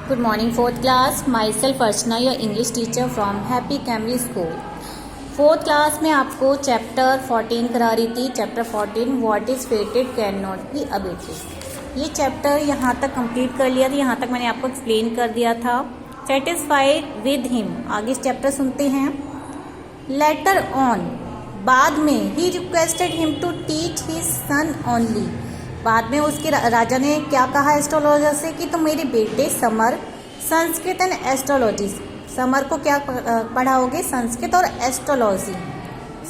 Good morning, fourth class. Myself Archana, your English teacher from Happy Camry School. Fourth class में आपको chapter 14 करा रही थी. Chapter 14 what is फेटेड can not be abetted. ये chapter यहाँ तक कंप्लीट कर लिया था. यहाँ तक मैंने आपको एक्सप्लेन कर दिया था. Satisfied with him. आगे इस चैप्टर सुनते हैं. Later on. बाद में ही requested him to teach his son only. बाद में उसके राजा ने क्या कहा एस्ट्रोलॉजर से कि तुम मेरे बेटे समर संस्कृत एंड एस्ट्रोलॉजी. समर को क्या पढ़ाओगे? संस्कृत और एस्ट्रोलॉजी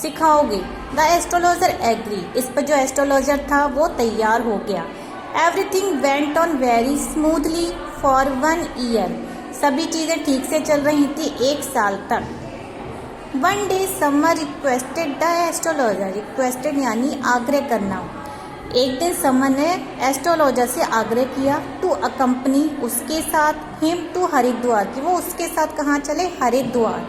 सिखाओगे. The astrologer agree. इस पर जो एस्ट्रोलॉजर था वो तैयार हो गया. Everything went on very smoothly for 1 year. सभी चीज़ें ठीक से चल रही थी 1 साल तक. One day summer requested the astrologer. Requested यानी आग्रह करना. एक दिन समर ने एस्ट्रोलॉजर से आग्रह किया टू अकम्पनी. उसके साथ हिम टू हरिद्वार. कि वो उसके साथ कहाँ चले? Haridwar.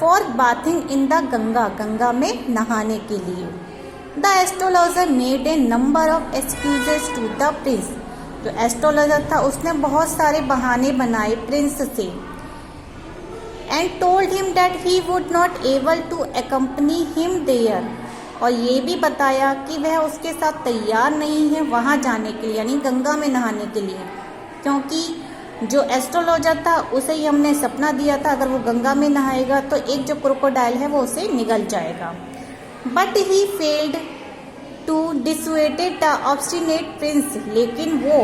For bathing in the Ganga. Ganga में नहाने के लिए. The astrologer made a number of excuses to the prince. जो एस्ट्रोलॉजर था उसने बहुत सारे बहाने बनाए प्रिंस से. And told him that he would not able to accompany him there. और ये भी बताया कि वह उसके साथ तैयार नहीं है वहाँ जाने के लिए, यानी गंगा में नहाने के लिए, क्योंकि जो एस्ट्रोलॉजर था उसे ही हमने सपना दिया था अगर वो गंगा में नहाएगा तो एक जो क्रोकोडाइल है वो उसे निगल जाएगा. But he failed to dissuaded the obstinate prince. लेकिन वो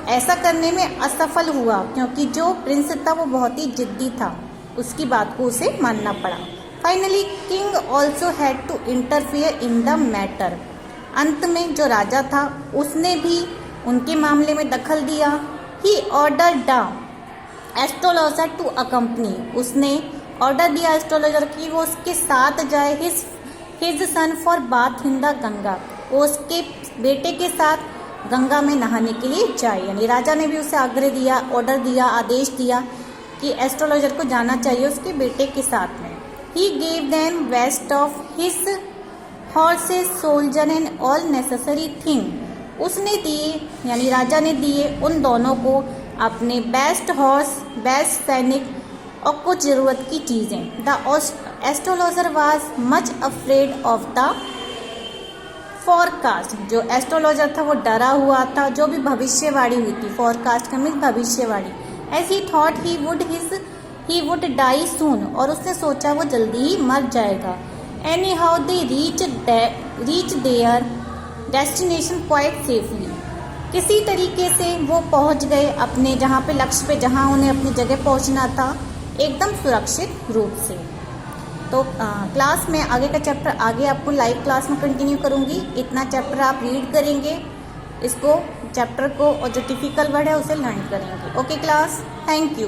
ऐसा करने में असफल हुआ क्योंकि जो प्रिंस था वो बहुत ही जिद्दी था. उसकी बात को उसे मानना पड़ा. Finally king also had to interfere in the matter. अंत में जो राजा था उसने भी उनके मामले में दखल दिया. He order the astrologer to accompany. उसने ऑर्डर दिया एस्ट्रोलॉजर की वो उसके साथ जाए. His son for bath in the Ganga. वो उसके बेटे के साथ गंगा में नहाने के लिए जाए. यानी राजा ने भी उसे आग्रह दिया, ऑर्डर दिया, आदेश दिया कि एस्ट्रोलॉजर को जाना चाहिए उसके बेटे के साथ में. He gave them best of his horses, soldier and all necessary thing. उसने दिए यानी राजा ने दिए उन दोनों को अपने बेस्ट हॉर्स, बेस्ट सैनिक और कुछ ज़रूरत की चीज़ें. The astrologer was much afraid of the forecast. जो एस्ट्रोलॉजर था वो डरा हुआ था जो भी भविष्यवाणी हुई थी. फोरकास्ट का मीन्स भविष्यवाणी. As he thought he would die soon. और उसने सोचा वो जल्दी ही मर जाएगा. Anyhow they reach their destination quite safely. किसी तरीके से वो पहुंच गए अपने जहाँ पे लक्ष्य पे, जहाँ उन्हें अपनी जगह पहुंचना था, एकदम सुरक्षित रूप से. तो क्लास में आगे का चैप्टर आगे आपको लाइव क्लास में कंटिन्यू करूँगी. इतना चैप्टर आप रीड करेंगे, इसको चैप्टर को और जो टिपिकल वर्ड है उसे लर्न करेंगे. Okay class, thank you.